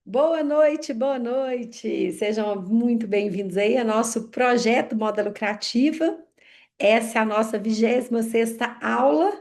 Boa noite, boa noite. Sejam muito bem-vindos aí ao nosso projeto Moda Lucrativa. Essa é a nossa 26ª aula,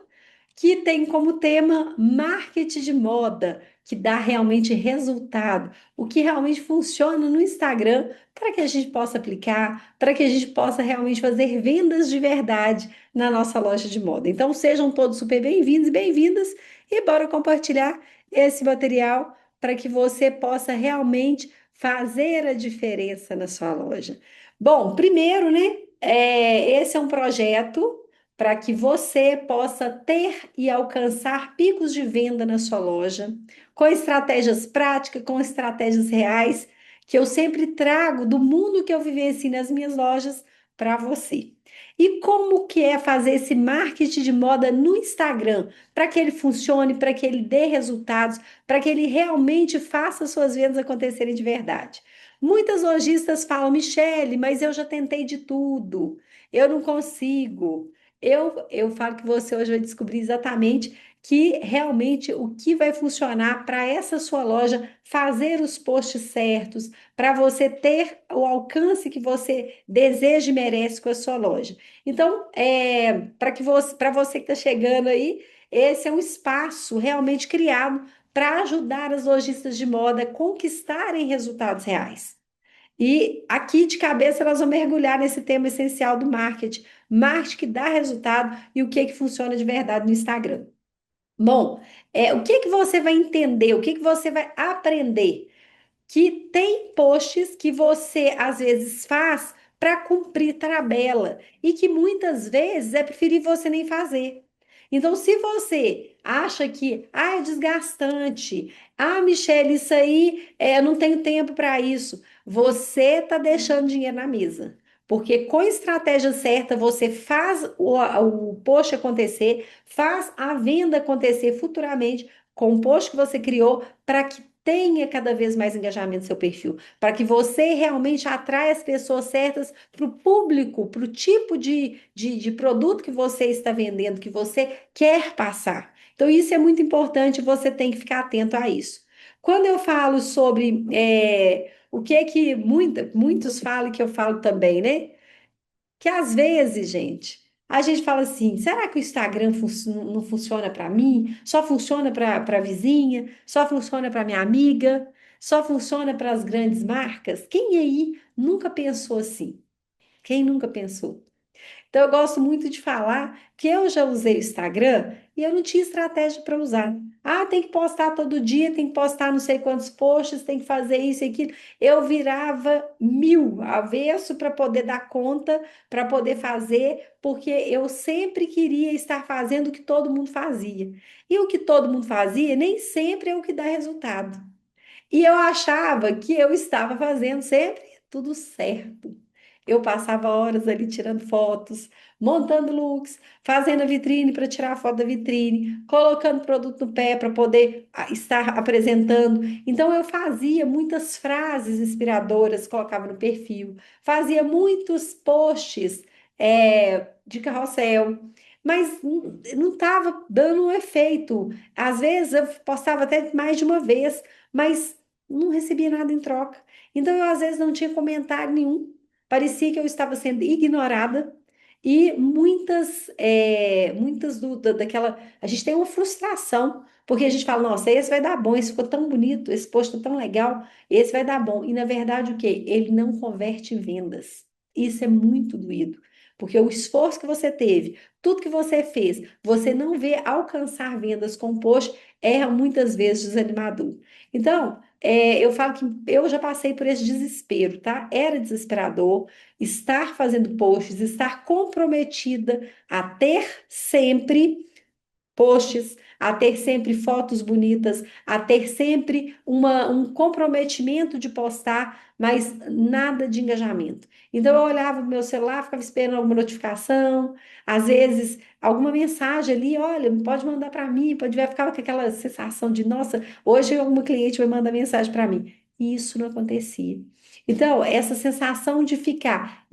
que tem como tema marketing de moda, que dá realmente resultado, o que realmente funciona no Instagram, para que a gente possa aplicar, para que a gente possa realmente fazer vendas de verdade na nossa loja de moda. Então, sejam todos super bem-vindos e bem-vindas e bora compartilhar esse material para que você possa realmente fazer a diferença na sua loja. Bom, primeiro, né? Esse é um projeto para que você possa ter e alcançar picos de venda na sua loja, com estratégias práticas, com estratégias reais, que eu sempre trago do mundo que eu vivencio nas minhas lojas para você. E como que é fazer esse marketing de moda no Instagram, para que ele funcione, para que ele dê resultados, para que ele realmente faça suas vendas acontecerem de verdade. Muitas lojistas falam, Michele, mas eu já tentei de tudo, eu não consigo. Eu falo que você hoje vai descobrir exatamente que realmente o que vai funcionar para essa sua loja fazer os posts certos, para você ter o alcance que você deseja e merece com a sua loja. Então, para você que está chegando aí, esse é um espaço realmente criado para ajudar as lojistas de moda a conquistarem resultados reais. E aqui de cabeça nós vamos mergulhar nesse tema essencial do marketing, marketing que dá resultado e o que funciona de verdade no Instagram. Bom, o que você vai entender, o que você vai aprender? Que tem posts que você às vezes faz para cumprir tabela e que muitas vezes é preferir você nem fazer. Então, se você acha que é desgastante, Michelle, isso aí eu não tenho tempo para isso, você está deixando dinheiro na mesa. Porque com a estratégia certa, você faz o post acontecer, faz a venda acontecer futuramente com o post que você criou para que tenha cada vez mais engajamento no seu perfil, para que você realmente atraia as pessoas certas para o público, para o tipo de produto que você está vendendo, que você quer passar. Então, isso é muito importante, você tem que ficar atento a isso. Quando eu falo sobre o que é que muitos falam, que eu falo também, né? Que às vezes, gente, a gente fala assim: será que o Instagram não funciona para mim? Só funciona para a vizinha? Só funciona para minha amiga? Só funciona para as grandes marcas? Quem aí nunca pensou assim? Quem nunca pensou? Então, eu gosto muito de falar que eu já usei o Instagram e eu não tinha estratégia para usar. Tem que postar todo dia, tem que postar não sei quantos posts, tem que fazer isso e aquilo. Eu virava mil avesso para poder dar conta, para poder fazer, porque eu sempre queria estar fazendo o que todo mundo fazia. E o que todo mundo fazia nem sempre é o que dá resultado. E eu achava que eu estava fazendo sempre tudo certo. Eu passava horas ali tirando fotos, montando looks, fazendo a vitrine para tirar a foto da vitrine, colocando produto no pé para poder estar apresentando. Então eu fazia muitas frases inspiradoras, colocava no perfil, fazia muitos posts de carrossel, mas não estava dando um efeito. Às vezes eu postava até mais de uma vez, mas não recebia nada em troca. Então eu às vezes não tinha comentário nenhum. Parecia que eu estava sendo ignorada e muitas daquela. A gente tem uma frustração, porque a gente fala, nossa, esse vai dar bom, esse ficou tão bonito, esse post tá tão legal, esse vai dar bom. E na verdade, o quê? Ele não converte em vendas. Isso é muito doído. Porque o esforço que você teve, tudo que você fez, você não vê alcançar vendas com o post, é muitas vezes desanimador. Então, eu falo que eu já passei por esse desespero, tá? Era desesperador estar fazendo posts, estar comprometida a ter sempre posts, a ter sempre fotos bonitas, a ter sempre um comprometimento de postar, mas nada de engajamento. Então eu olhava no meu celular, ficava esperando alguma notificação, às vezes alguma mensagem ali, olha, pode mandar para mim, pode ver, ficava com aquela sensação de, nossa, hoje alguma cliente vai mandar mensagem para mim. E isso não acontecia. Então, essa sensação de ficar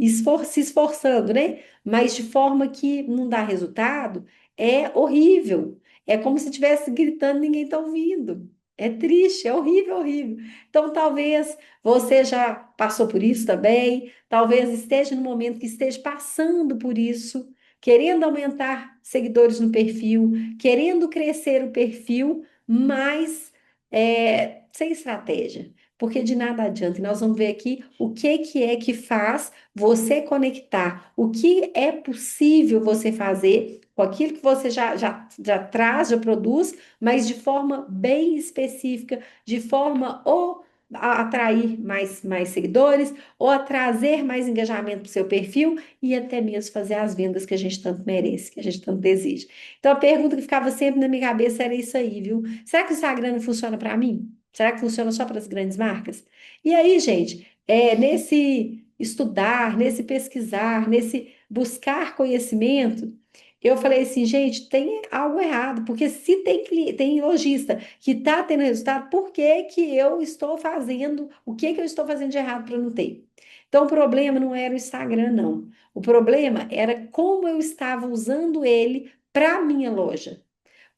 se esforçando, né? Mas de forma que não dá resultado, é horrível. É como se estivesse gritando, e ninguém está ouvindo. É triste, é horrível, horrível. Então, talvez você já passou por isso também, talvez esteja no momento que esteja passando por isso, querendo aumentar seguidores no perfil, querendo crescer o perfil, mas sem estratégia. Porque de nada adianta. E nós vamos ver aqui o que é que faz você conectar, o que é possível você fazer com aquilo que você já traz, já produz, mas de forma bem específica, de forma ou a atrair mais seguidores, ou a trazer mais engajamento para o seu perfil e até mesmo fazer as vendas que a gente tanto merece, que a gente tanto deseja. Então, a pergunta que ficava sempre na minha cabeça era isso aí, viu? Será que o Instagram não funciona para mim? Será que funciona só para as grandes marcas? E aí, gente, nesse estudar, nesse pesquisar, nesse buscar conhecimento, eu falei assim, gente, tem algo errado, porque se tem lojista que está tendo resultado, por que que eu estou fazendo, o que que eu estou fazendo de errado para não ter? Então, o problema não era o Instagram, não. O problema era como eu estava usando ele para minha loja.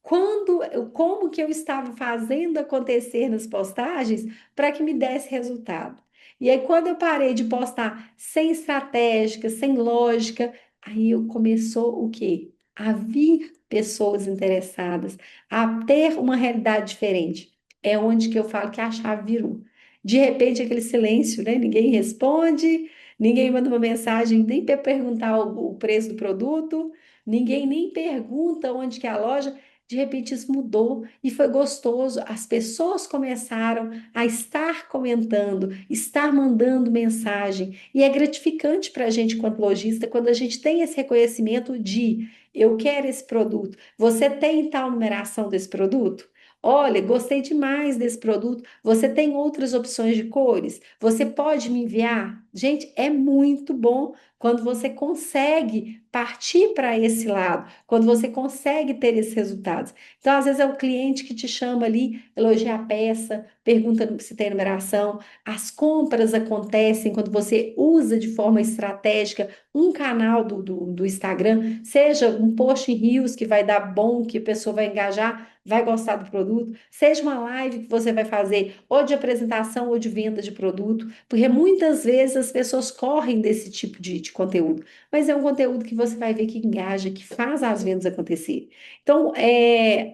Como que eu estava fazendo acontecer nas postagens para que me desse resultado. E aí, quando eu parei de postar sem estratégia, sem lógica, aí começou o quê? A vir pessoas interessadas, a ter uma realidade diferente. É onde que eu falo que a chave virou. De repente, aquele silêncio, né? Ninguém responde, ninguém manda uma mensagem nem para perguntar o preço do produto, ninguém nem pergunta onde que é a loja. De repente isso mudou e foi gostoso. As pessoas começaram a estar comentando, estar mandando mensagem. E é gratificante para a gente, quanto lojista, quando a gente tem esse reconhecimento de eu quero esse produto. Você tem tal numeração desse produto? Olha, gostei demais desse produto. Você tem outras opções de cores? Você pode me enviar? Gente, é muito bom quando você consegue partir para esse lado, quando você consegue ter esses resultados. Então, às vezes é o cliente que te chama ali, elogia a peça, pergunta se tem numeração. As compras acontecem quando você usa de forma estratégica um canal do Instagram, seja um post em Reels que vai dar bom, que a pessoa vai engajar, vai gostar do produto, seja uma live que você vai fazer ou de apresentação ou de venda de produto, porque muitas vezes as pessoas correm desse tipo de conteúdo, mas é um conteúdo que você vai ver que engaja, que faz as vendas acontecer. Então,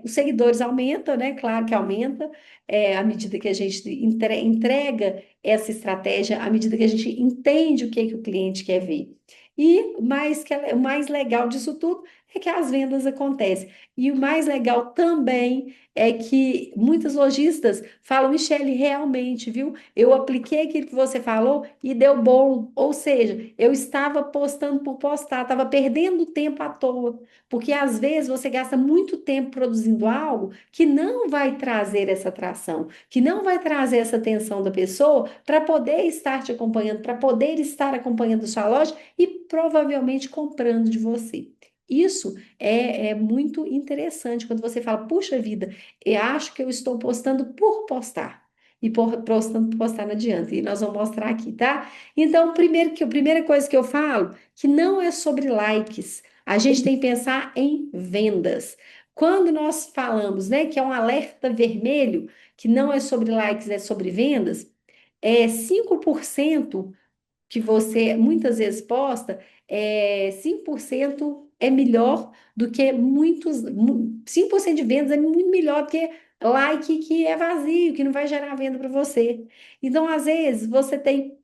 os seguidores aumentam, né? Claro que aumenta, à medida que a gente entrega essa estratégia, à medida que a gente entende o que, que o cliente quer ver. E o mais legal disso tudo é que as vendas acontecem. E o mais legal também é que muitos lojistas falam, Michele, realmente, viu? Eu apliquei aquilo que você falou e deu bom. Ou seja, eu estava postando por postar, estava perdendo tempo à toa. Porque às vezes você gasta muito tempo produzindo algo que não vai trazer essa atração, que não vai trazer essa atenção da pessoa para poder estar te acompanhando, para poder estar acompanhando sua loja e provavelmente comprando de você. Isso é muito interessante quando você fala, puxa vida, eu acho que eu estou postando por postar. E postando por postar não adianta. E nós vamos mostrar aqui, tá? Então, a primeira coisa que eu falo, que não é sobre likes. A gente tem que pensar em vendas. Quando nós falamos, né, que é um alerta vermelho, que não é sobre likes, é sobre vendas, 5% que você muitas vezes posta, 5% é melhor do que 5% de vendas é muito melhor do que like que é vazio, que não vai gerar venda para você. Então, às vezes, você tem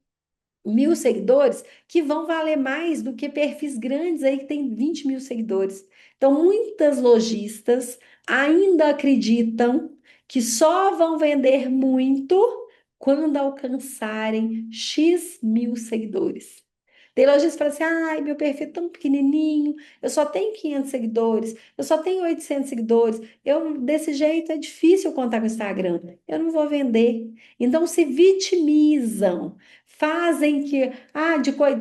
1.000 seguidores que vão valer mais do que perfis grandes aí que tem 20 mil seguidores. Então, muitas lojistas ainda acreditam que só vão vender muito quando alcançarem X mil seguidores. Tem lojistas que falam assim, ai, meu perfil é tão pequenininho, eu só tenho 500 seguidores, eu só tenho 800 seguidores, desse jeito é difícil contar com o Instagram, eu não vou vender. Então, se vitimizam, fazem que,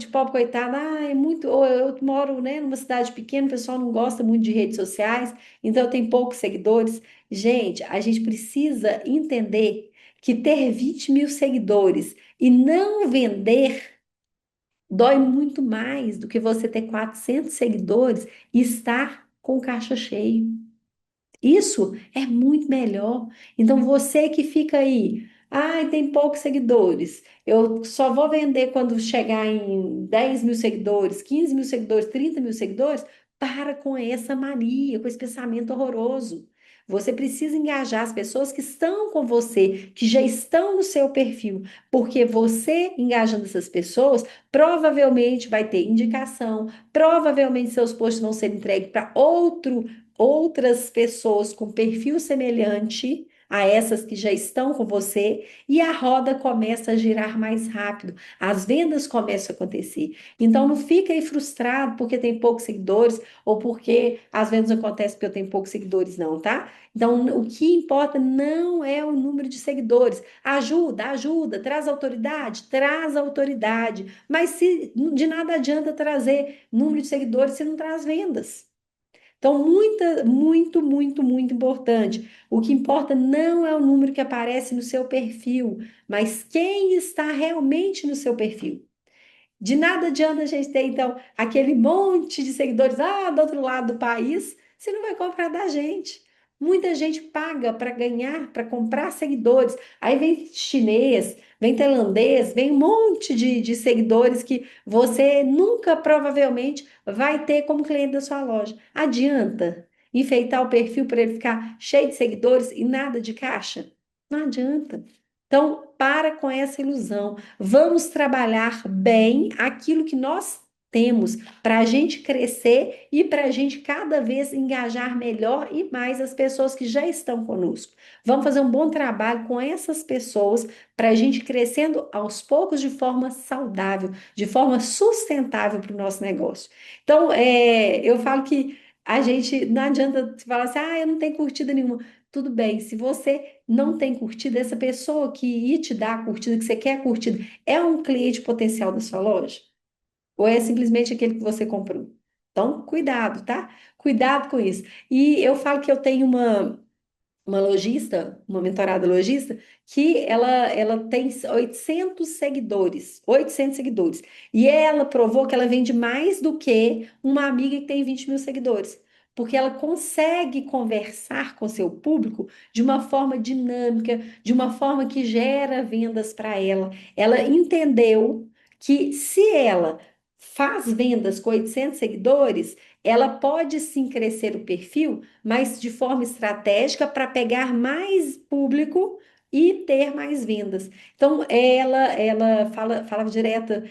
de pobre coitada, é muito, ou eu moro, né, numa cidade pequena, o pessoal não gosta muito de redes sociais, então eu tenho poucos seguidores. Gente, a gente precisa entender que ter 20 mil seguidores e não vender dói muito mais do que você ter 400 seguidores e estar com o caixa cheio. Isso é muito melhor. Então, você que fica aí, ai, tem poucos seguidores, eu só vou vender quando chegar em 10 mil seguidores, 15 mil seguidores, 30 mil seguidores. Para com essa mania, com esse pensamento horroroso. Você precisa engajar as pessoas que estão com você, que já estão no seu perfil, porque você engajando essas pessoas, provavelmente vai ter indicação, provavelmente seus posts vão ser entregues para outras pessoas com perfil semelhante a essas que já estão com você e a roda começa a girar mais rápido, as vendas começam a acontecer. Então não fica aí frustrado porque tem poucos seguidores ou porque as vendas não acontecem porque eu tenho poucos seguidores, não, tá? Então o que importa não é o número de seguidores. Ajuda, ajuda, traz autoridade. Mas se de nada adianta trazer número de seguidores se não traz vendas. Então, muito importante. O que importa não é o número que aparece no seu perfil, mas quem está realmente no seu perfil. De nada adianta a gente ter, então, aquele monte de seguidores do outro lado do país, se não vai comprar da gente. Muita gente paga para ganhar, para comprar seguidores. Aí vem chinês, vem tailandês, vem um monte de seguidores que você nunca provavelmente vai ter como cliente da sua loja. Adianta enfeitar o perfil para ele ficar cheio de seguidores e nada de caixa? Não adianta. Então, para com essa ilusão. Vamos trabalhar bem aquilo que nós temos para a gente crescer e para a gente cada vez engajar melhor e mais as pessoas que já estão conosco. Vamos fazer um bom trabalho com essas pessoas para a gente crescendo aos poucos de forma saudável, de forma sustentável para o nosso negócio. Então, eu falo que a gente não adianta falar assim, eu não tenho curtida nenhuma. Tudo bem, se você não tem curtida, essa pessoa que ir te dar a curtida, que você quer a curtida, é um cliente potencial da sua loja? Ou é simplesmente aquele que você comprou? Então, cuidado, tá? Cuidado com isso. E eu falo que eu tenho uma lojista, uma mentorada lojista, que ela tem 800 seguidores, 800 seguidores. E ela provou que ela vende mais do que uma amiga que tem 20 mil seguidores. Porque ela consegue conversar com seu público de uma forma dinâmica, de uma forma que gera vendas para ela. Ela entendeu que se ela faz vendas com 800 seguidores, ela pode sim crescer o perfil mas de forma estratégica para pegar mais público e ter mais vendas. Então, ela falava direto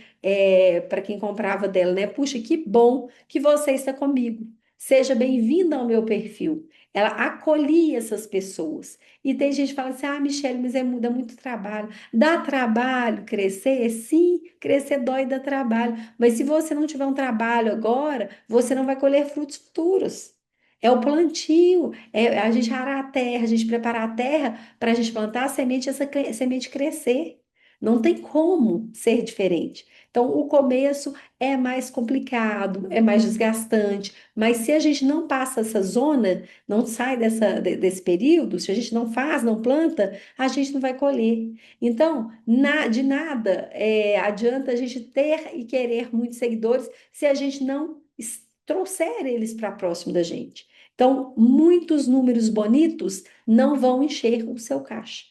para quem comprava dela, né? Puxa, que bom que você está comigo. Seja bem-vinda ao meu perfil. Ela acolhia essas pessoas. E tem gente que fala assim: Michele, mas dá muito trabalho. Dá trabalho crescer? Sim, crescer dói e dá trabalho. Mas se você não tiver um trabalho agora, você não vai colher frutos futuros. É o plantio, é a gente arar a terra, a gente preparar a terra para a gente plantar a semente e essa semente crescer. Não tem como ser diferente. Então, o começo é mais complicado, é mais desgastante, mas se a gente não passa essa zona, não sai desse período, se a gente não faz, não planta, a gente não vai colher. Então, de nada adianta a gente ter e querer muitos seguidores se a gente não trouxer eles para próximo da gente. Então, muitos números bonitos não vão encher o seu caixa.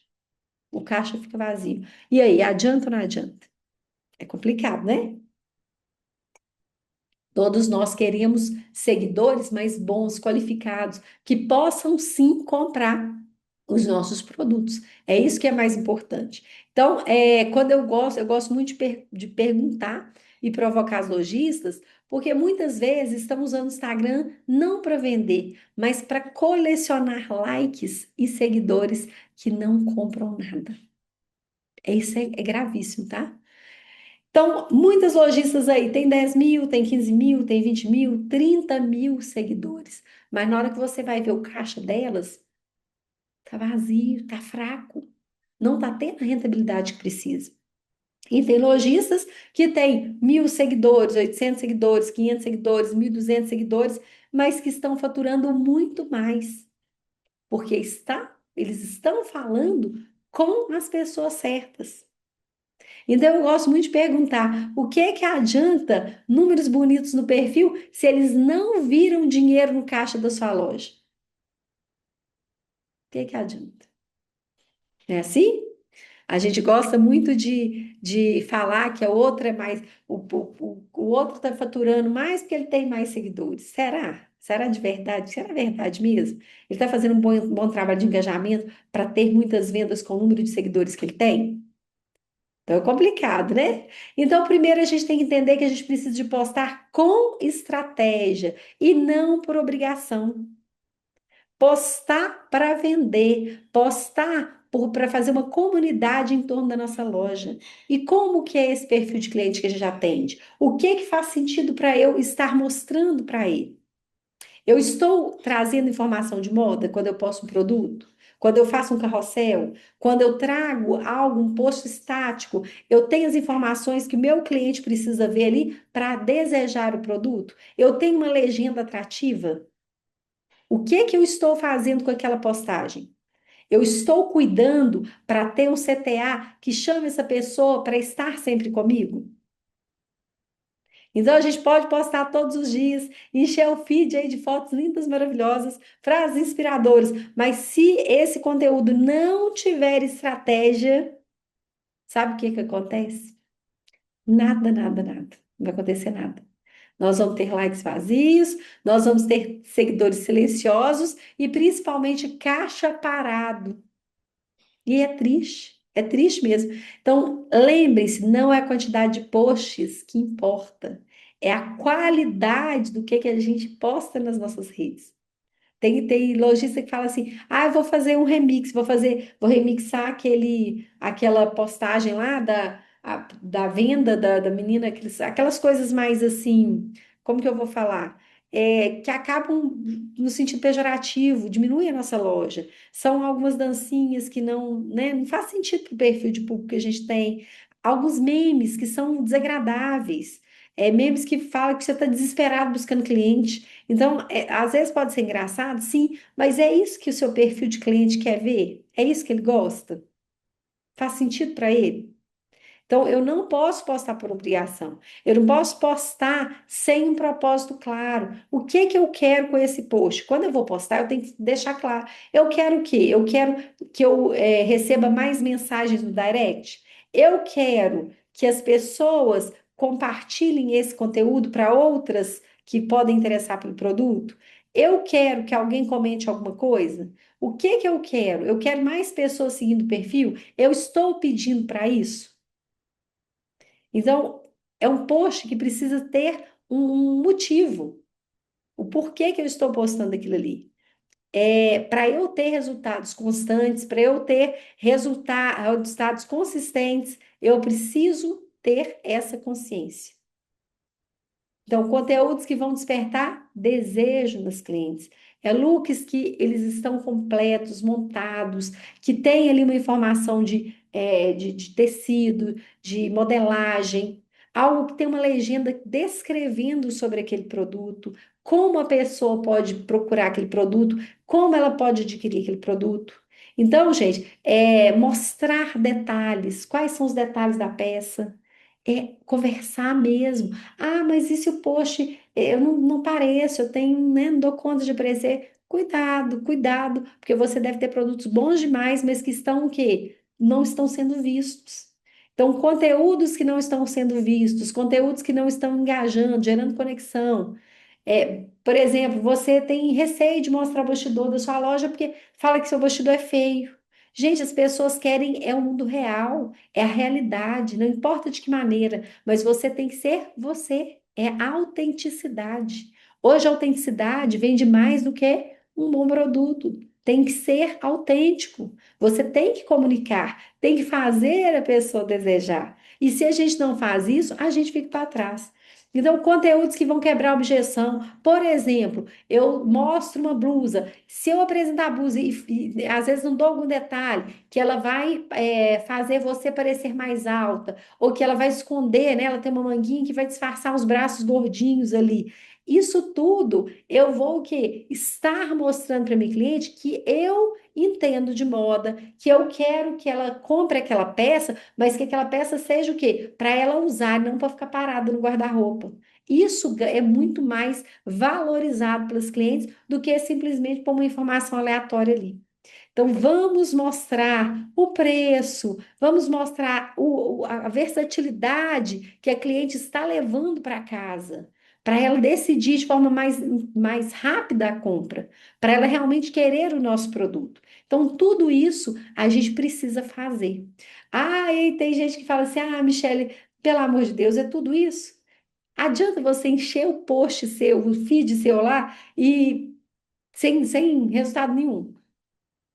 O caixa fica vazio. E aí, adianta ou não adianta? É complicado, né? Todos nós queremos seguidores mais bons, qualificados, que possam sim comprar os nossos produtos. É isso que é mais importante. Então, quando eu gosto muito de perguntar e provocar as lojistas, porque muitas vezes estamos usando o Instagram não para vender, mas para colecionar likes e seguidores que não compram nada. Isso é gravíssimo, tá? Então, muitas lojistas aí tem 10 mil, tem 15 mil, tem 20 mil, 30 mil seguidores. Mas na hora que você vai ver o caixa delas, tá vazio, tá fraco. Não tá tendo a rentabilidade que precisa. E tem lojistas que têm 1.000 seguidores, 800 seguidores, 500 seguidores, 1.200 seguidores, mas que estão faturando muito mais. Porque eles estão falando com as pessoas certas. Então, eu gosto muito de perguntar: o que é que adianta números bonitos no perfil se eles não viram dinheiro no caixa da sua loja? que adianta? Não é assim? A gente gosta muito de falar que a outra é mais. O outro está faturando mais porque ele tem mais seguidores. Será? Será de verdade? Será verdade mesmo? Ele está fazendo um bom trabalho de engajamento para ter muitas vendas com o número de seguidores que ele tem? Então é complicado, né? Então, primeiro a gente tem que entender que a gente precisa de postar com estratégia e não por obrigação. Postar para vender, postar para fazer uma comunidade em torno da nossa loja. E como que é esse perfil de cliente que a gente atende? O que que faz sentido para eu estar mostrando para ele? Eu estou trazendo informação de moda quando eu posto um produto? Quando eu faço um carrossel, quando eu trago algo, um post estático, eu tenho as informações que o meu cliente precisa ver ali para desejar o produto? Eu tenho uma legenda atrativa? O que que eu estou fazendo com aquela postagem? Eu estou cuidando para ter um CTA que chame essa pessoa para estar sempre comigo? Então a gente pode postar todos os dias, encher o feed aí de fotos lindas, maravilhosas, frases inspiradoras, mas se esse conteúdo não tiver estratégia, sabe o que que acontece? Nada, nada, nada. Não vai acontecer nada. Nós vamos ter likes vazios, nós vamos ter seguidores silenciosos e principalmente caixa parado. E é triste mesmo. Então, lembre-se, não é a quantidade de posts que importa, é a qualidade do que a gente posta nas nossas redes. Tem lojista que fala assim: ah, eu vou fazer um remix, vou remixar aquela postagem lá da venda da menina, aquelas coisas mais assim, como que eu vou falar? Que acabam no sentido pejorativo, diminui a nossa loja. São algumas dancinhas que não, né, não faz sentido para o perfil de público que a gente tem. Alguns memes que são desagradáveis. Memes que falam que você está desesperado buscando cliente. Então, às vezes pode ser engraçado, sim, mas é isso que o seu perfil de cliente quer ver? É isso que ele gosta? Faz sentido para ele? Então, eu não posso postar por obrigação. Eu não posso postar sem um propósito claro. O que que eu quero com esse post? Quando eu vou postar, eu tenho que deixar claro. Eu quero o quê? Eu quero que eu receba mais mensagens no direct. Eu quero que as pessoas compartilhem esse conteúdo para outras que podem interessar pelo produto. Eu quero que alguém comente alguma coisa. O que que eu quero? Eu quero mais pessoas seguindo o perfil. Eu estou pedindo para isso. Então, é um post que precisa ter um motivo. O porquê que eu estou postando aquilo ali. Para eu ter resultados constantes, para eu ter resultados consistentes, eu preciso ter essa consciência. Então, conteúdos que vão despertar desejo nas clientes. Looks que eles estão completos, montados, que tem ali uma informação de tecido, de modelagem, algo que tem uma legenda descrevendo sobre aquele produto, como a pessoa pode procurar aquele produto, como ela pode adquirir aquele produto. Então, gente, mostrar detalhes, quais são os detalhes da peça, conversar mesmo. Ah, mas e se o post, eu não pareço, eu tenho, né, não dou conta de aparecer. Cuidado, cuidado, porque você deve ter produtos bons demais, mas que estão o quê? Não estão sendo vistos. Então, conteúdos que não estão sendo vistos, conteúdos que não estão engajando, gerando conexão. Por exemplo, você tem receio de mostrar o bastidor da sua loja porque fala que seu bastidor é feio. Gente, as pessoas querem o mundo real, é a realidade, não importa de que maneira, mas você tem que ser você, é a autenticidade. Hoje a autenticidade vende mais do que um bom produto. Tem que ser autêntico. Você tem que comunicar, tem que fazer a pessoa desejar. E se a gente não faz isso, a gente fica para trás. Então, conteúdos que vão quebrar a objeção. Por exemplo, eu mostro uma blusa. Se eu apresentar a blusa e às vezes não dou algum detalhe, que ela vai fazer você parecer mais alta, ou que ela vai esconder, né? Ela tem uma manguinha que vai disfarçar os braços gordinhos ali. Isso tudo eu vou o quê? Estar mostrando para minha cliente que eu entendo de moda, que eu quero que ela compre aquela peça, mas que aquela peça seja o quê? Para ela usar, não para ficar parada no guarda-roupa. Isso é muito mais valorizado pelos clientes do que simplesmente por uma informação aleatória ali. Então, vamos mostrar o preço, vamos mostrar a versatilidade que a cliente está levando para casa, para ela decidir de forma mais rápida a compra, para ela realmente querer o nosso produto. Então, tudo isso a gente precisa fazer. Ah, e tem gente que fala assim: ah, Michele, pelo amor de Deus, é tudo isso? Adianta você encher o post seu, o feed seu lá e sem resultado nenhum.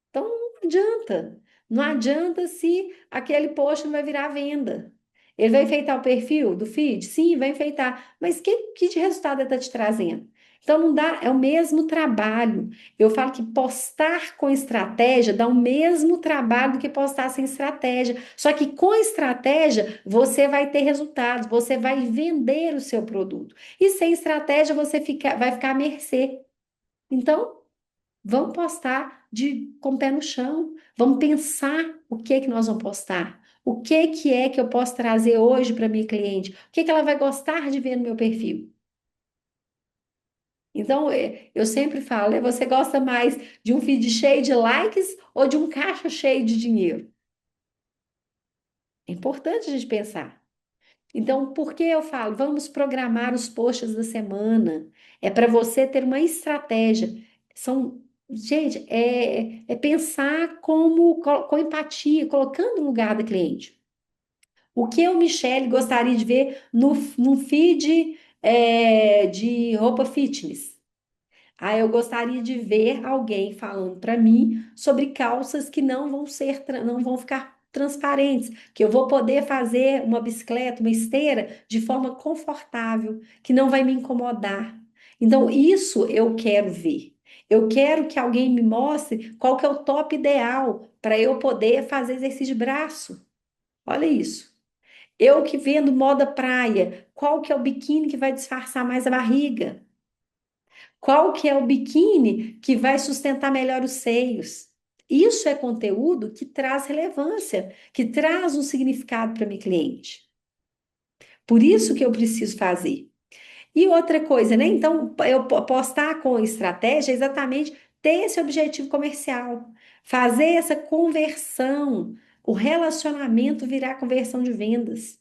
Então não adianta. Não adianta se aquele post não vai virar venda. Ele vai enfeitar o perfil do feed? Sim, vai enfeitar. Mas que de resultado ele está te trazendo? Então não dá, é o mesmo trabalho. Eu falo que postar com estratégia dá o mesmo trabalho do que postar sem estratégia. Só que com estratégia você vai ter resultados, você vai vender o seu produto. E sem estratégia vai ficar à mercê. Então, vamos postar com o pé no chão. Vamos pensar o que é que nós vamos postar. O que é que eu posso trazer hoje para minha cliente? O que é que ela vai gostar de ver no meu perfil? Então, eu sempre falo, né, você gosta mais de um feed cheio de likes ou de um caixa cheio de dinheiro? É importante a gente pensar. Então, por que eu falo? Vamos programar os posts da semana. É para você ter uma estratégia. Gente, é pensar com empatia, colocando no lugar da cliente. O que eu, Michele, gostaria de ver no feed de roupa fitness? Ah, eu gostaria de ver alguém falando para mim sobre calças que não vão ficar transparentes, que eu vou poder fazer uma bicicleta, uma esteira de forma confortável, que não vai me incomodar. Então, isso eu quero ver. Eu quero que alguém me mostre qual que é o top ideal para eu poder fazer exercício de braço. Olha isso. Eu que vendo moda praia, qual que é o biquíni que vai disfarçar mais a barriga? Qual que é o biquíni que vai sustentar melhor os seios? Isso é conteúdo que traz relevância, que traz um significado para minha cliente. Por isso que eu preciso fazer. E outra coisa, né? Então, eu postar com estratégia é exatamente ter esse objetivo comercial, fazer essa conversão, o relacionamento virar conversão de vendas.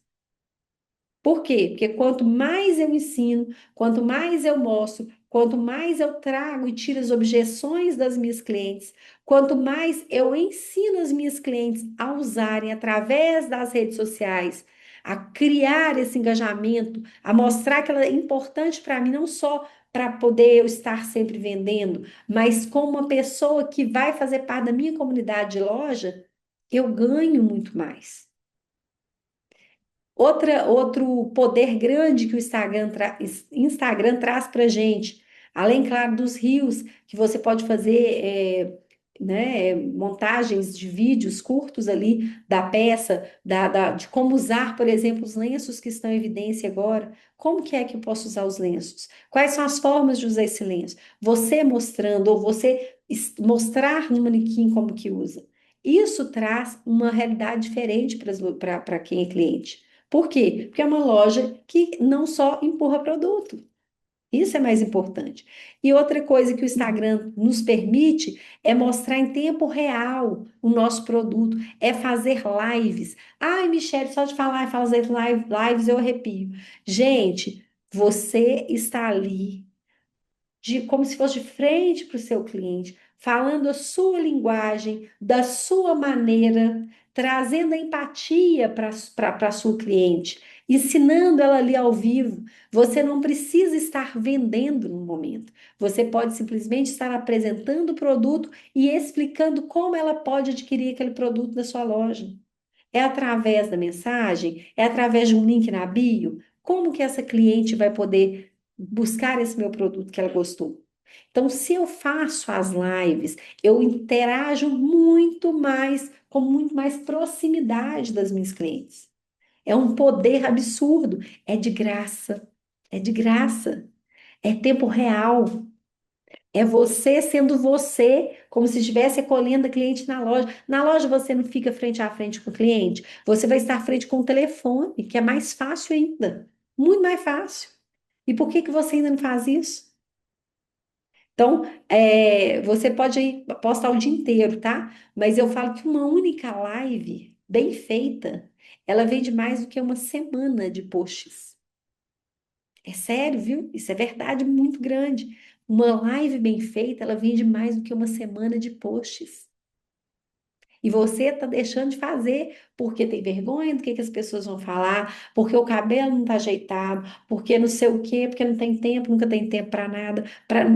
Por quê? Porque quanto mais eu ensino, quanto mais eu mostro, quanto mais eu trago e tiro as objeções das minhas clientes, quanto mais eu ensino as minhas clientes a usarem através das redes sociais, a criar esse engajamento, a mostrar que ela é importante para mim, não só para poder eu estar sempre vendendo, mas como uma pessoa que vai fazer parte da minha comunidade de loja, eu ganho muito mais. Outro poder grande que o Instagram traz para a gente, além, claro, dos reels, que você pode fazer, né, montagens de vídeos curtos ali da peça, de como usar, por exemplo, os lenços que estão em evidência agora. Como que é que eu posso usar os lenços? Quais são as formas de usar esse lenço? Você mostrando, ou você mostrar no manequim como que usa. Isso traz uma realidade diferente para quem é cliente. Por quê? Porque é uma loja que não só empurra produto. Isso é mais importante. E outra coisa que o Instagram nos permite é mostrar em tempo real o nosso produto, é fazer lives. Ai, Michelle, só de falar e fazer lives eu arrepio. Gente, você está ali como se fosse de frente para o seu cliente, falando a sua linguagem, da sua maneira, trazendo a empatia para a sua cliente, ensinando ela ali ao vivo. Você não precisa estar vendendo no momento. Você pode simplesmente estar apresentando o produto e explicando como ela pode adquirir aquele produto na sua loja. É através da mensagem? É através de um link na bio? Como que essa cliente vai poder buscar esse meu produto que ela gostou? Então, se eu faço as lives, eu interajo muito mais, com muito mais proximidade das minhas clientes. É um poder absurdo. É de graça. É de graça. É tempo real. É você sendo você, como se estivesse acolhendo a cliente na loja. Na loja você não fica frente a frente com o cliente, você vai estar frente com o telefone, que é mais fácil ainda, muito mais fácil. E por que que você ainda não faz isso? Então, você pode aí postar o dia inteiro, tá? Mas eu falo que uma única live bem feita, ela vende mais do que uma semana de posts. É sério, viu? Isso é verdade muito grande. Uma live bem feita, ela vende mais do que uma semana de posts. E você está deixando de fazer porque tem vergonha do que as pessoas vão falar, porque o cabelo não está ajeitado, porque não sei o quê, porque não tem tempo, nunca tem tempo para nada.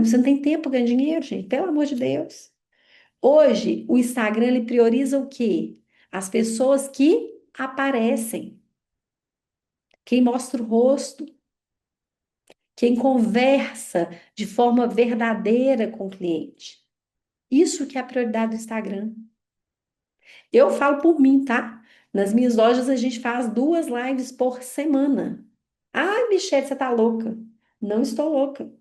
Você não tem tempo para ganhar dinheiro, gente, pelo amor de Deus. Hoje, o Instagram ele prioriza o quê? As pessoas que aparecem, quem mostra o rosto, quem conversa de forma verdadeira com o cliente. Isso que é a prioridade do Instagram. Eu falo por mim, tá? Nas minhas lojas a gente faz 2 lives por semana. Ai, Michelle, você tá louca? Não estou louca.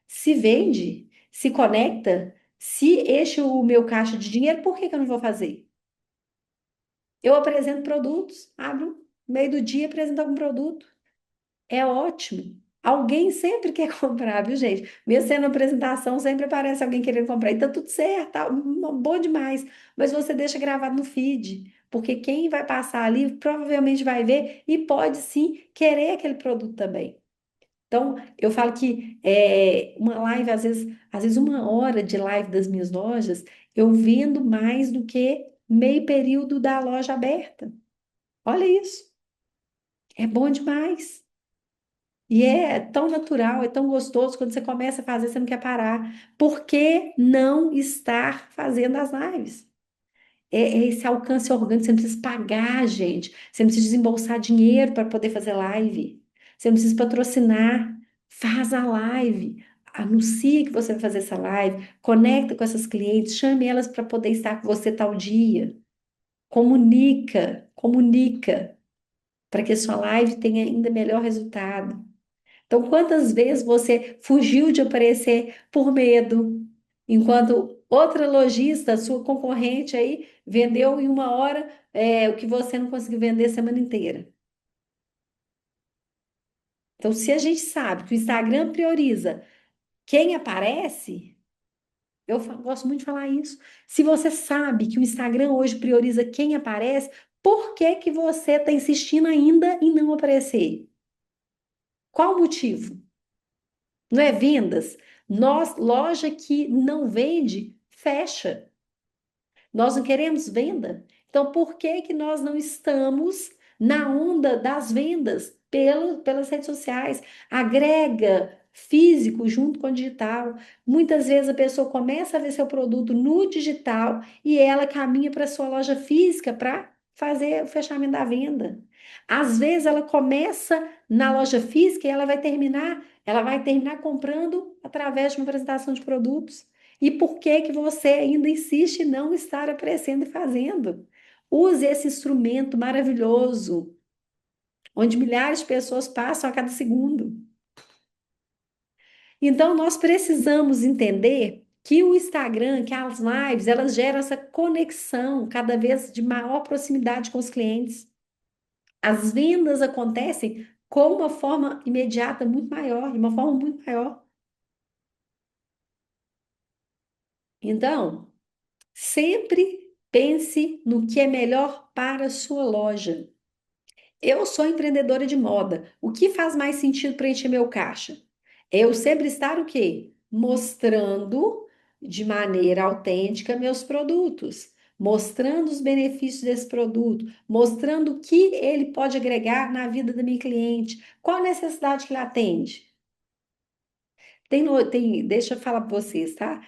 Se vende, se conecta, se enche o meu caixa de dinheiro, por que que eu não vou fazer? Eu apresento produtos, abro no meio do dia, apresento algum produto. É ótimo. Alguém sempre quer comprar, viu, gente? Mesmo sendo apresentação, sempre aparece alguém querendo comprar. E tá tudo certo, tá bom demais. Mas você deixa gravado no feed, porque quem vai passar ali provavelmente vai ver e pode sim querer aquele produto também. Então, eu falo que uma live, às vezes 1 hora de live das minhas lojas, eu vendo mais do que meio período da loja aberta. Olha isso, é bom demais. E é tão natural, é tão gostoso, quando você começa a fazer, você não quer parar. Por que não estar fazendo as lives? É esse alcance orgânico, você não precisa pagar, gente. Você não precisa desembolsar dinheiro para poder fazer live. Você não precisa patrocinar. Faz a live. Anuncia que você vai fazer essa live. Conecta com essas clientes. Chame elas para poder estar com você tal dia. Comunica, comunica, para que a sua live tenha ainda melhor resultado. Então, quantas vezes você fugiu de aparecer por medo, enquanto outra lojista, sua concorrente aí, vendeu em 1 hora o que você não conseguiu vender a semana inteira? Então, se a gente sabe que o Instagram prioriza quem aparece, gosto muito de falar isso. Se você sabe que o Instagram hoje prioriza quem aparece, por que que você está insistindo ainda em não aparecer? Qual o motivo? Não é vendas? Loja que não vende, fecha. Nós não queremos venda. Então, por que que nós não estamos na onda das vendas pelas redes sociais? Agrega físico junto com o digital. Muitas vezes a pessoa começa a ver seu produto no digital e ela caminha para sua loja física para fazer o fechamento da venda. Às vezes ela começa na loja física e ela vai terminar comprando através de uma apresentação de produtos. E por que que você ainda insiste em não estar aparecendo e fazendo? Use esse instrumento maravilhoso, onde milhares de pessoas passam a cada segundo. Então, nós precisamos entender que o Instagram, que as lives, elas geram essa conexão cada vez de maior proximidade com os clientes. As vendas acontecem com uma forma imediata muito maior, de uma forma muito maior. Então, sempre pense no que é melhor para a sua loja. Eu sou empreendedora de moda. O que faz mais sentido para encher meu caixa? É eu sempre estar o quê? Mostrando de maneira autêntica meus produtos, mostrando os benefícios desse produto, mostrando o que ele pode agregar na vida da minha cliente, qual a necessidade que ele atende. Deixa eu falar para vocês, tá?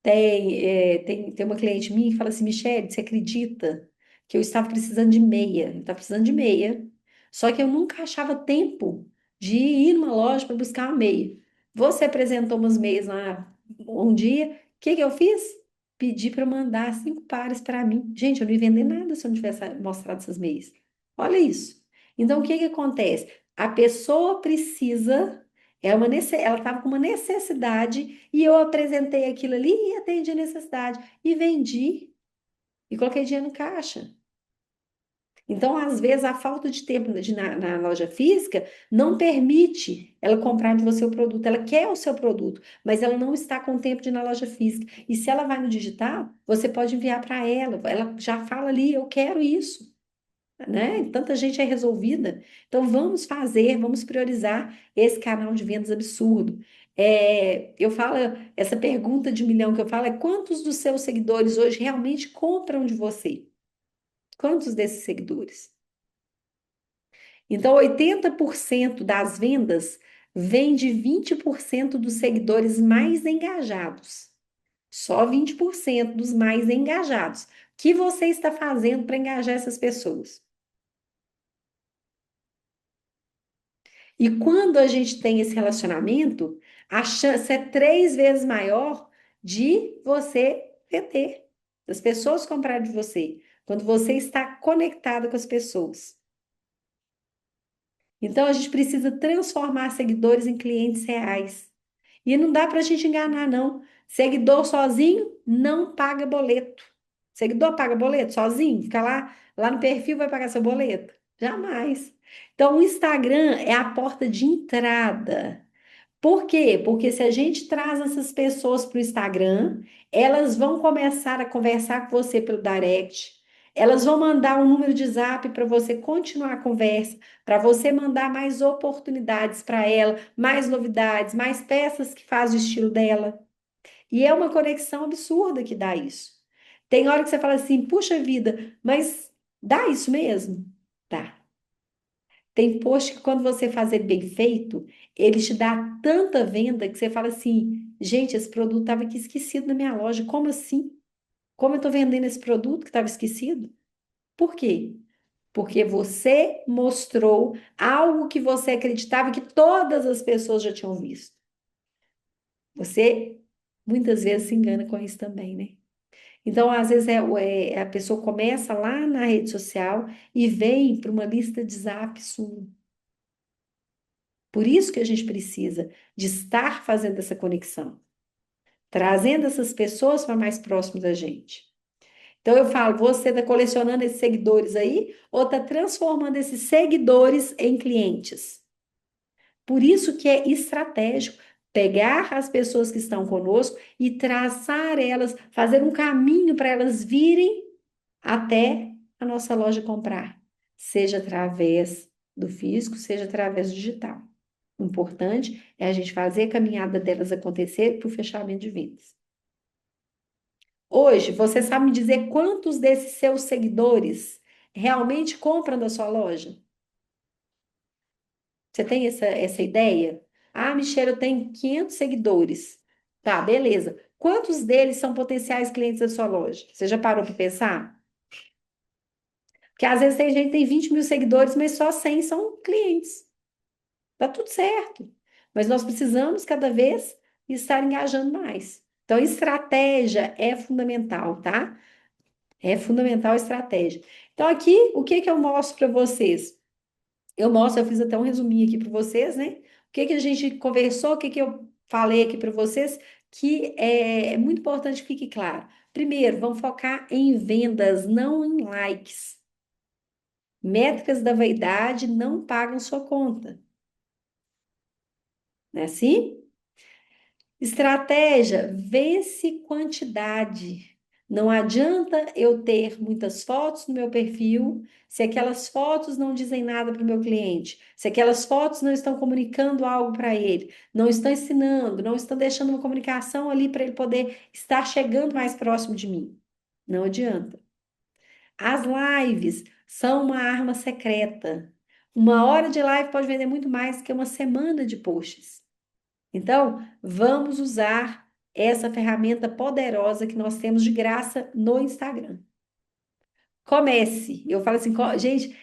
Tem uma cliente minha que fala assim, Michelle, você acredita que eu estava precisando de meia? Eu estava precisando de meia, só que eu nunca achava tempo de ir numa loja para buscar uma meia. Você apresentou umas meias lá um dia, o que que eu fiz? Pedi para mandar 5 pares para mim. Gente, eu não ia vender nada se eu não tivesse mostrado essas meias. Olha isso. Então, o que que acontece? A pessoa precisa, ela estava com uma necessidade e eu apresentei aquilo ali e atendi a necessidade. E vendi. E coloquei dinheiro no caixa. Então, às vezes, a falta de tempo na loja física não permite ela comprar de você o produto. Ela quer o seu produto, mas ela não está com tempo de ir na loja física. E se ela vai no digital, você pode enviar para ela. Ela já fala ali, eu quero isso, né? Tanta gente é resolvida. Então, vamos fazer, vamos priorizar esse canal de vendas absurdo. Eu falo, essa pergunta de 1 milhão que eu falo é quantos dos seus seguidores hoje realmente compram de você? Quantos desses seguidores? Então, 80% das vendas vem de 20% dos seguidores mais engajados. Só 20% dos mais engajados. O que você está fazendo para engajar essas pessoas? E quando a gente tem esse relacionamento, a chance é 3 vezes maior de você vender, das pessoas comprarem de você, quando você está conectado com as pessoas. Então, a gente precisa transformar seguidores em clientes reais. E não dá para a gente enganar, não. Seguidor sozinho não paga boleto. Seguidor paga boleto sozinho? Fica lá no perfil vai pagar seu boleto? Jamais. Então, o Instagram é a porta de entrada. Por quê? Porque se a gente traz essas pessoas para o Instagram, elas vão começar a conversar com você pelo direct. Elas vão mandar um número de zap para você continuar a conversa, para você mandar mais oportunidades para ela, mais novidades, mais peças que fazem o estilo dela. E é uma conexão absurda que dá isso. Tem hora que você fala assim, puxa vida, mas dá isso mesmo? Dá. Tem post que quando você fazer bem feito, ele te dá tanta venda que você fala assim, gente, esse produto estava aqui esquecido na minha loja. Como assim? Como eu estou vendendo esse produto que estava esquecido? Por quê? Porque você mostrou algo que você acreditava que todas as pessoas já tinham visto. Você muitas vezes se engana com isso também, né? Então, às vezes, a pessoa começa lá na rede social e vem para uma lista de zap sua. Por isso que a gente precisa de estar fazendo essa conexão, trazendo essas pessoas para mais próximo da gente. Então eu falo, você está colecionando esses seguidores aí ou está transformando esses seguidores em clientes? Por isso que é estratégico pegar as pessoas que estão conosco e traçar elas, fazer um caminho para elas virem até a nossa loja comprar, seja através do físico, seja através do digital. O importante é a gente fazer a caminhada delas acontecer para o fechamento de vendas. Hoje, você sabe me dizer quantos desses seus seguidores realmente compram da sua loja? Você tem essa ideia? Ah, Michelle, eu tenho 500 seguidores. Tá, beleza. Quantos deles são potenciais clientes da sua loja? Você já parou para pensar? Porque às vezes tem gente que tem 20 mil seguidores, mas só 100 são clientes. Tá tudo certo. Mas nós precisamos cada vez estar engajando mais. Então, estratégia é fundamental, tá? É fundamental a estratégia. Então, aqui, o que que eu mostro para vocês? Eu fiz até um resuminho aqui para vocês, né? O que que a gente conversou, o que que eu falei aqui para vocês, que é muito importante que fique claro. Primeiro, vamos focar em vendas, não em likes. Métricas da vaidade não pagam sua conta, não é assim? Estratégia, vence quantidade. Não adianta eu ter muitas fotos no meu perfil se aquelas fotos não dizem nada para o meu cliente, se aquelas fotos não estão comunicando algo para ele, não estão ensinando, não estão deixando uma comunicação ali para ele poder estar chegando mais próximo de mim. Não adianta. As lives são uma arma secreta. 1 hora de live pode vender muito mais que uma semana de posts. Então, vamos usar essa ferramenta poderosa que nós temos de graça no Instagram. Comece. Eu falo assim, gente,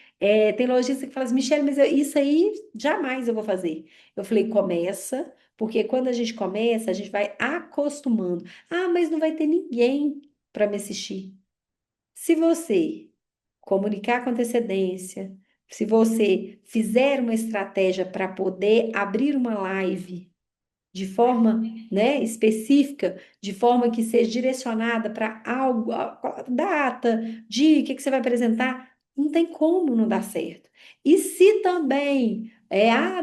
tem lojista que fala assim, Michelle, mas isso aí jamais eu vou fazer. Eu falei, começa, porque quando a gente começa, a gente vai acostumando. Ah, mas não vai ter ninguém para me assistir. Se você comunicar com antecedência, se você fizer uma estratégia para poder abrir uma live de forma, né, específica, de forma que seja direcionada para algo, data, dia, o que que você vai apresentar, não tem como não dar certo. E se também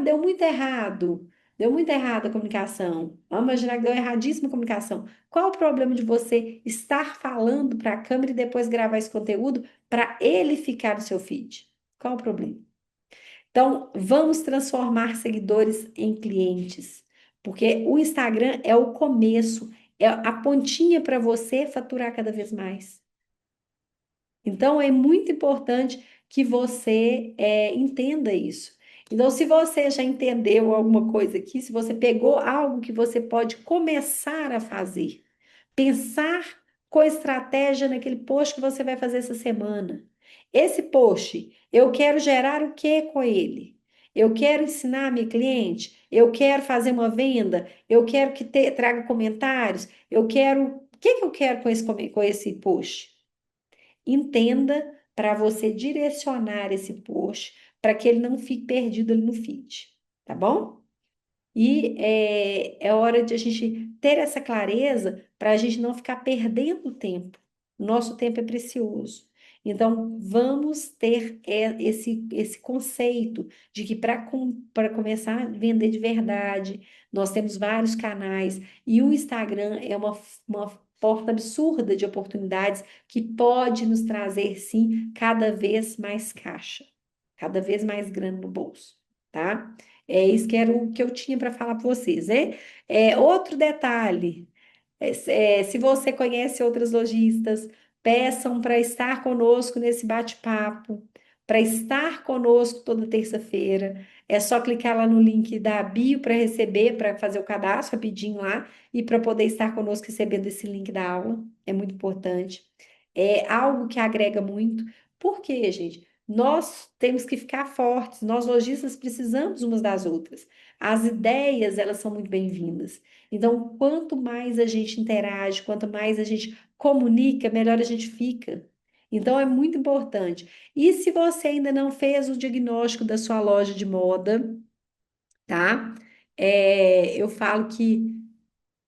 deu muito errado a comunicação, vamos imaginar que deu erradíssima a comunicação. Qual o problema de você estar falando para a câmera e depois gravar esse conteúdo para ele ficar no seu feed? Qual o problema? Então, vamos transformar seguidores em clientes, porque o Instagram é o começo, é a pontinha para você faturar cada vez mais. Então, é muito importante que você entenda isso. Então, se você já entendeu alguma coisa aqui, se você pegou algo que você pode começar a fazer, pensar com estratégia naquele post que você vai fazer essa semana. Esse post, eu quero gerar o que com ele? Eu quero ensinar minha cliente, eu quero fazer uma venda, eu quero que traga comentários, eu quero. O que que eu quero com com esse post? Entenda para você direcionar esse post para que ele não fique perdido ali no feed, tá bom? E é hora de a gente ter essa clareza para a gente não ficar perdendo tempo. Nosso tempo é precioso. Então, vamos ter esse conceito de que para começar a vender de verdade, nós temos vários canais e o Instagram é uma porta absurda de oportunidades que pode nos trazer, sim, cada vez mais caixa, cada vez mais grana no bolso, tá? É isso que era o que eu tinha para falar para vocês, né? Outro detalhe, se você conhece outras lojistas, peçam para estar conosco nesse bate-papo, para estar conosco toda terça-feira. É só clicar lá no link da bio para receber, para fazer o cadastro rapidinho lá e para poder estar conosco recebendo esse link da aula. É muito importante. É algo que agrega muito. Por quê, gente? Nós temos que ficar fortes, nós lojistas precisamos umas das outras. As ideias, elas são muito bem-vindas. Então, quanto mais a gente interage, quanto mais a gente comunica, melhor a gente fica. Então, é muito importante. E se você ainda não fez o diagnóstico da sua loja de moda, tá? Eu falo que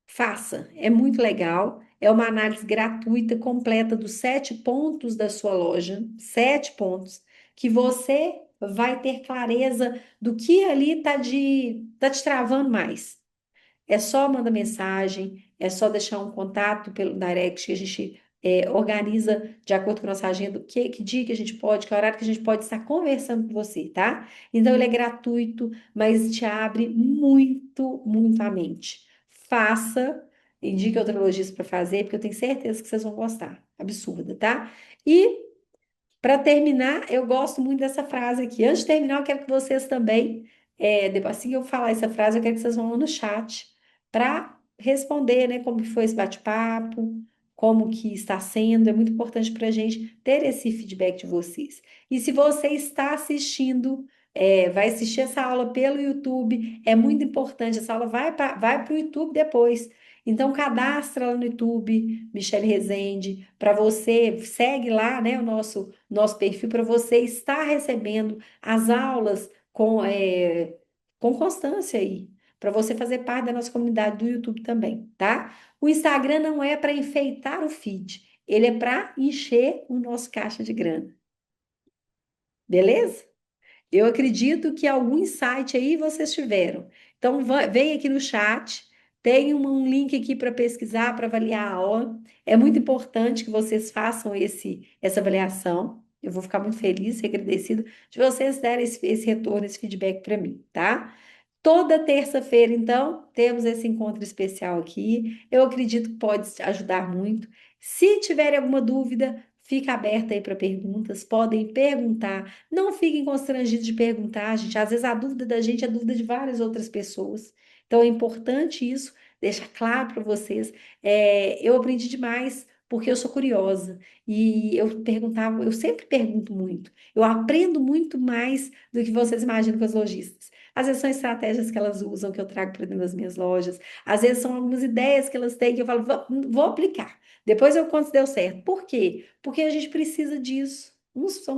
faça, é muito legal. É uma análise gratuita, completa dos 7 pontos da sua loja, 7 pontos, que você vai ter clareza do que ali tá te travando mais. É só mandar mensagem, é só deixar um contato pelo direct que a gente organiza de acordo com a nossa agenda, que dia que a gente pode, que horário que a gente pode estar conversando com você, tá? Então ele é gratuito, mas te abre muito, muito a mente. Faça, indique outra lojista para fazer, porque eu tenho certeza que vocês vão gostar. Absurda, tá? E para terminar, eu gosto muito dessa frase aqui. Antes de terminar, eu quero que vocês também, depois, assim que eu falar essa frase, eu quero que vocês vão lá no chat para responder, né, como que foi esse bate-papo, como que está sendo. É muito importante para a gente ter esse feedback de vocês. E se você está assistindo, vai assistir essa aula pelo YouTube, é muito importante. Essa aula vai para o YouTube depois. Então, cadastra lá no YouTube, Michele Rezende, para você, segue lá, né, o nosso perfil, para você estar recebendo as aulas com constância aí, para você fazer parte da nossa comunidade do YouTube também, tá? O Instagram não é para enfeitar o feed, ele é para encher o nosso caixa de grana, beleza? Eu acredito que algum insight aí vocês tiveram. Então, vem aqui no chat, tem um link aqui para pesquisar, para avaliar a aula. É muito importante que vocês façam essa avaliação. Eu vou ficar muito feliz e agradecido de vocês darem esse retorno, esse feedback para mim, tá? Toda terça-feira, então, temos esse encontro especial aqui. Eu acredito que pode ajudar muito. Se tiverem alguma dúvida, fica aberta aí para perguntas. Podem perguntar. Não fiquem constrangidos de perguntar, gente. Às vezes a dúvida da gente é a dúvida de várias outras pessoas. Então é importante isso, deixar claro para vocês. Eu aprendi demais porque eu sou curiosa e eu perguntava, eu sempre pergunto muito. Eu aprendo muito mais do que vocês imaginam com os lojistas. Às vezes são estratégias que elas usam, que eu trago para dentro das minhas lojas. Às vezes são algumas ideias que elas têm que eu falo, vou aplicar. Depois eu conto se deu certo. Por quê? Porque a gente precisa disso.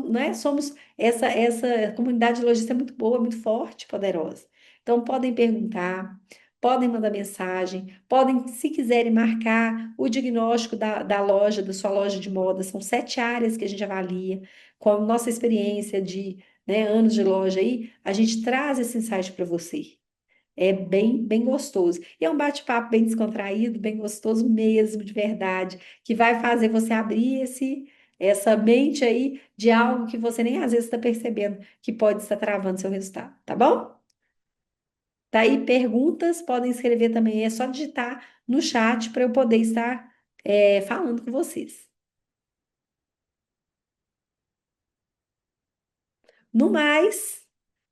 Né? Somos essa comunidade de lojistas é muito boa, muito forte, poderosa. Então podem perguntar, podem mandar mensagem, podem, se quiserem, marcar o diagnóstico da loja, da sua loja de moda. São 7 áreas que a gente avalia. com a nossa experiência de, né, anos de loja aí, a gente traz esse insight para você. É bem, bem gostoso. E é um bate-papo bem descontraído, bem gostoso mesmo, de verdade, que vai fazer você abrir essa mente aí de algo que você nem às vezes está percebendo que pode estar travando seu resultado, tá bom? Tá aí perguntas, podem escrever também, é só digitar no chat para eu poder estar falando com vocês. No mais,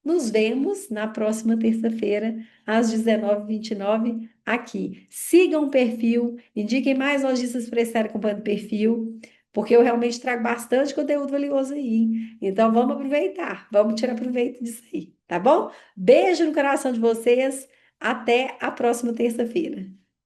nos vemos na próxima terça-feira, às 19h29, aqui. Sigam o perfil, indiquem mais lojistas para estarem acompanhando o perfil, porque eu realmente trago bastante conteúdo valioso aí, hein? Então vamos aproveitar, vamos tirar proveito disso aí, tá bom? Beijo no coração de vocês, até a próxima terça-feira.